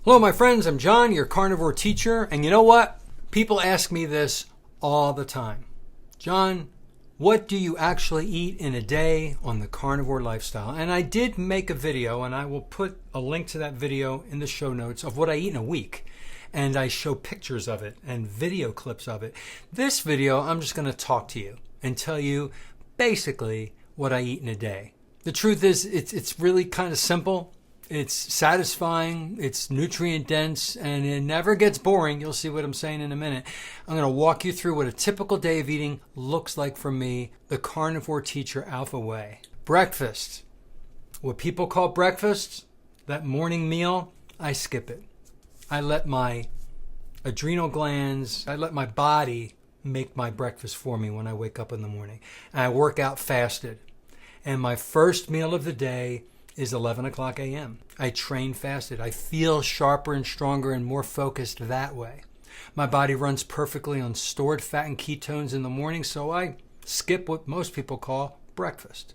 Hello, my friends. I'm John, your carnivore teacher. And you know what? People ask me this all the time. John, what do you actually eat in a day on the carnivore lifestyle? And I did make a video, and I will put a link to that video in the show notes of what I eat in a week. And I show pictures of it and video clips of it. This video, I'm just going to talk to you and tell you basically what I eat in a day. The truth is, it's really kind of simple. It's satisfying, it's nutrient dense, and it never gets boring. You'll see what I'm saying in a minute. I'm going to walk you through what a typical day of eating looks like for me, the carnivore teacher alpha way. Breakfast. What people call breakfast, that morning meal, I skip it. I let my adrenal glands, I let my body make my breakfast for me when I wake up in the morning. And I work out fasted. And my first meal of the day is 11 o'clock a.m. I train fasted. I feel sharper and stronger and more focused that way. My body runs perfectly on stored fat and ketones in the morning, so I skip what most people call breakfast.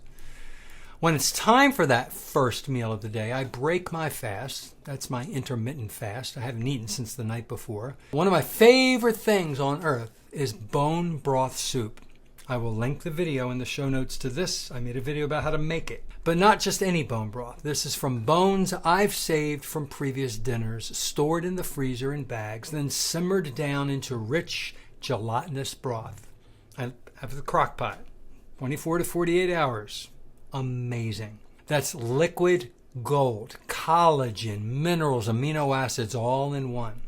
When it's time for that first meal of the day, I break my fast. That's my intermittent fast. I haven't eaten since the night before. One of my favorite things on earth is bone broth soup. I will link the video in the show notes to this. I made a video about how to make it. But not just any bone broth. This is from bones I've saved from previous dinners, stored in the freezer in bags, then simmered down into rich, gelatinous broth. I have the crock pot, 24 to 48 hours. Amazing. That's liquid gold, collagen, minerals, amino acids, all in one.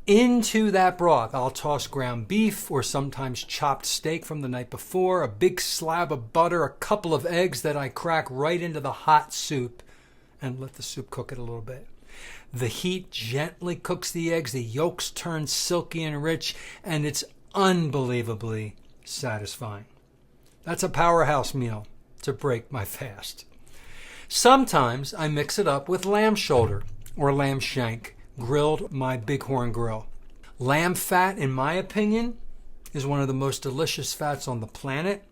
Into that broth, I'll toss ground beef or sometimes chopped steak from the night before, a big slab of butter, a couple of eggs that I crack right into the hot soup and let the soup cook it a little bit. The heat gently cooks the eggs, the yolks turn silky and rich, and it's unbelievably satisfying. That's a powerhouse meal to break my fast. Sometimes I mix it up with lamb shoulder or lamb shank, grilled my Bighorn grill. Lamb fat, in my opinion, is one of the most delicious fats on the planet,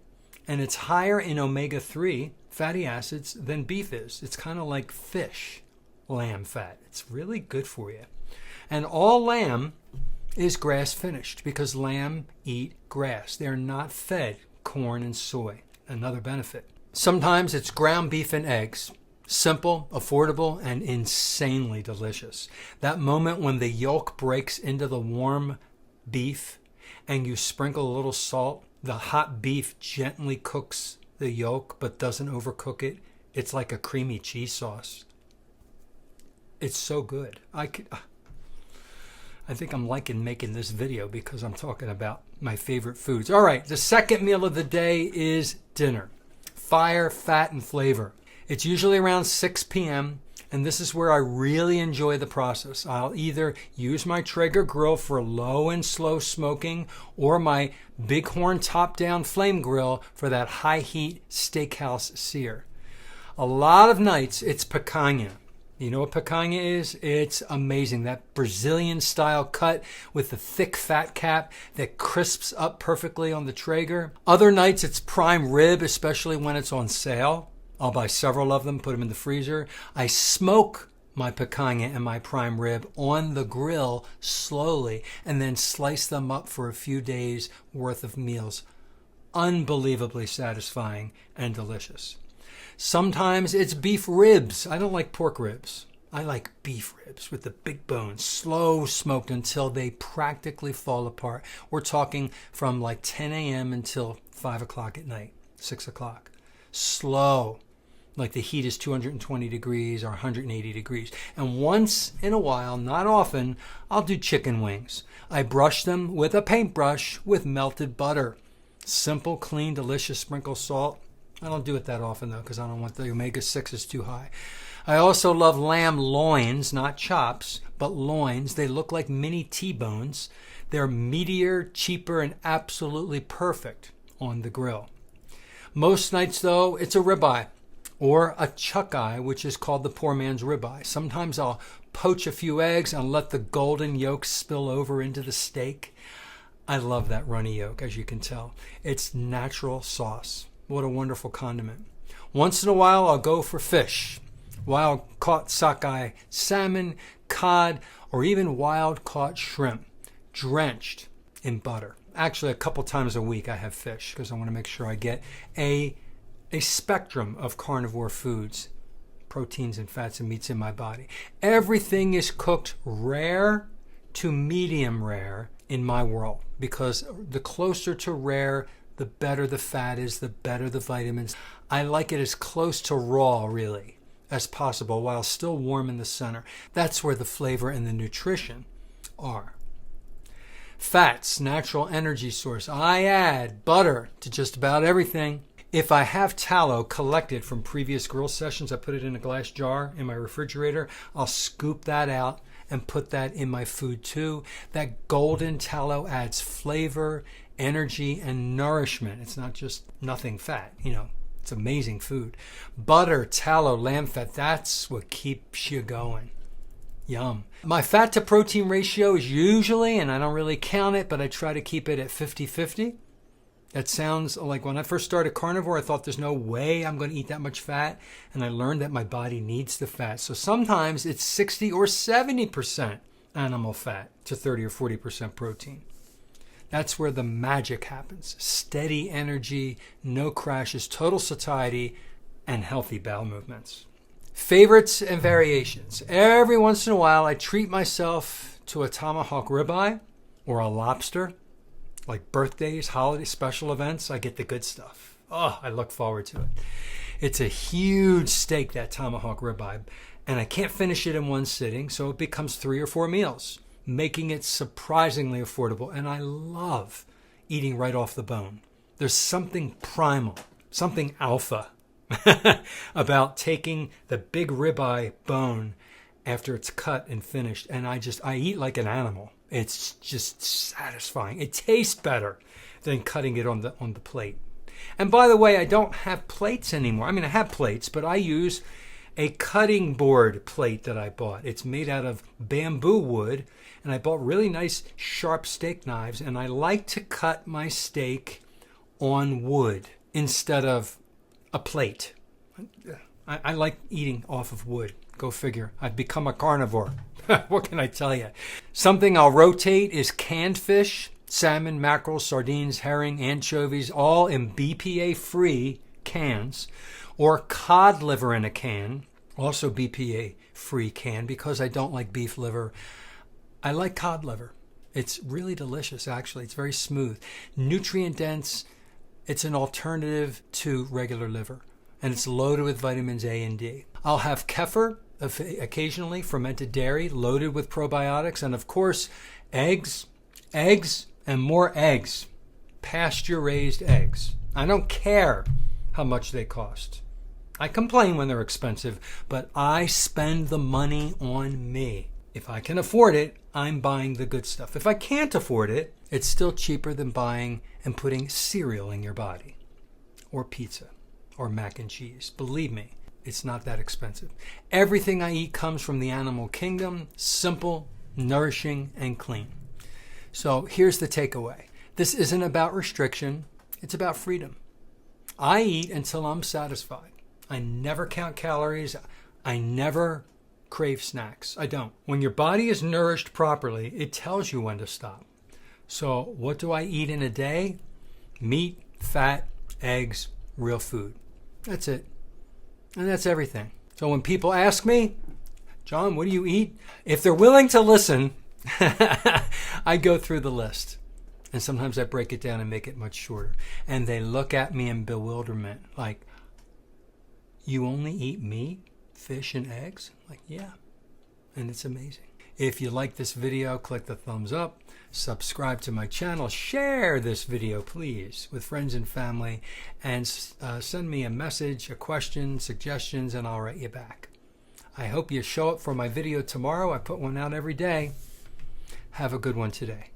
and it's higher in omega-3 fatty acids than beef is. It's kind of like fish, lamb fat. It's really good for you. And all lamb is grass finished because lamb eat grass. They're not fed corn and soy. Another benefit. Sometimes it's ground beef and eggs. Simple, affordable, and insanely delicious. That moment when the yolk breaks into the warm beef and you sprinkle a little salt, the hot beef gently cooks the yolk but doesn't overcook it. It's like a creamy cheese sauce. It's so good. I think I'm liking making this video because I'm talking about my favorite foods. All right, the second meal of the day is dinner. Fire, fat, and flavor. It's usually around 6 p.m., and this is where I really enjoy the process. I'll either use my Traeger grill for low and slow smoking or my Bighorn top-down flame grill for that high-heat steakhouse sear. A lot of nights, it's picanha. You know what picanha is? It's amazing. That Brazilian-style cut with the thick fat cap that crisps up perfectly on the Traeger. Other nights, it's prime rib, especially when it's on sale. I'll buy several of them, put them in the freezer. I smoke my picanha and my prime rib on the grill slowly and then slice them up for a few days worth of meals. Unbelievably satisfying and delicious. Sometimes it's beef ribs. I don't like pork ribs. I like beef ribs with the big bones, slow smoked until they practically fall apart. We're talking from like 10 a.m. until 5 o'clock at night, 6 o'clock. Slow. Like the heat is 220 degrees or 180 degrees. And once in a while, not often, I'll do chicken wings. I brush them with a paintbrush with melted butter. Simple, clean, delicious, sprinkle salt. I don't do it that often though because I don't want the omega-6s too high. I also love lamb loins, not chops, but loins. They look like mini T-bones. They're meatier, cheaper, and absolutely perfect on the grill. Most nights though, it's a ribeye. Or a chuck eye, which is called the poor man's ribeye. Sometimes I'll poach a few eggs and let the golden yolk spill over into the steak. I love that runny yolk, as you can tell. It's natural sauce. What a wonderful condiment. Once in a while, I'll go for fish. Wild caught sockeye salmon, cod, or even wild-caught shrimp drenched in butter. Actually, a couple times a week I have fish because I want to make sure I get a spectrum of carnivore foods, proteins and fats and meats in my body. Everything is cooked rare to medium rare in my world, because the closer to rare, the better the fat is, the better the vitamins. I like it as close to raw, really, as possible, while still warm in the center. That's where the flavor and the nutrition are. Fats, natural energy source. I add butter to just about everything. If I have tallow collected from previous grill sessions, I put it in a glass jar in my refrigerator. I'll scoop that out and put that in my food too. That golden tallow adds flavor, energy, and nourishment. It's not just nothing fat, it's amazing food. Butter, tallow, lamb fat, that's what keeps you going. Yum. My fat to protein ratio is usually, and I don't really count it, but I try to keep it at 50-50. That sounds like when I first started carnivore, I thought there's no way I'm going to eat that much fat. And I learned that my body needs the fat. So sometimes it's 60 or 70% animal fat to 30 or 40% protein. That's where the magic happens. Steady energy, no crashes, total satiety, and healthy bowel movements. Favorites and variations. Every once in a while, I treat myself to a tomahawk ribeye or a lobster. Like birthdays, holidays, special events, I get the good stuff. Oh, I look forward to it. It's a huge steak, that tomahawk ribeye, and I can't finish it in one sitting, so it becomes 3 or 4 meals, making it surprisingly affordable. And I love eating right off the bone. There's something primal, something alpha about taking the big ribeye bone after it's cut and finished, and I eat like an animal. It's just satisfying. It tastes better than cutting it on the plate. And by the way, I don't have plates anymore. I mean, I have plates, but I use a cutting board plate that I bought. It's made out of bamboo wood, and I bought really nice sharp steak knives, and I like to cut my steak on wood instead of a plate. I like eating off of wood. Go figure. I've become a carnivore. What can I tell you? Something I'll rotate is canned fish, salmon, mackerel, sardines, herring, anchovies, all in BPA-free cans, or cod liver in a can, also BPA-free can, because I don't like beef liver. I like cod liver. It's really delicious, actually. It's very smooth. Nutrient dense. It's an alternative to regular liver, and it's loaded with vitamins A and D. I'll have kefir, occasionally fermented dairy loaded with probiotics, and of course eggs, and more eggs, pasture raised eggs. I don't care how much they cost. I complain when they're expensive, but I spend the money on me. If I can afford it, I'm buying the good stuff. If I can't afford it, it's still cheaper than buying and putting cereal in your body, or pizza, or mac and cheese. Believe me, it's not that expensive. Everything I eat comes from the animal kingdom, simple, nourishing, and clean. So here's the takeaway. This isn't about restriction. It's about freedom. I eat until I'm satisfied. I never count calories. I never crave snacks. I don't. When your body is nourished properly, it tells you when to stop. So what do I eat in a day? Meat, fat, eggs, real food. That's it. And that's everything. So when people ask me, John, what do you eat? If they're willing to listen, I go through the list. And sometimes I break it down and make it much shorter. And they look at me in bewilderment, like, you only eat meat, fish, and eggs? Like, yeah. And it's amazing. If you like this video, click the thumbs up. Subscribe to my channel. Share this video, please, with friends and family. And send me a message, a question, suggestions, and I'll write you back. I hope you show up for my video tomorrow. I put one out every day. Have a good one today.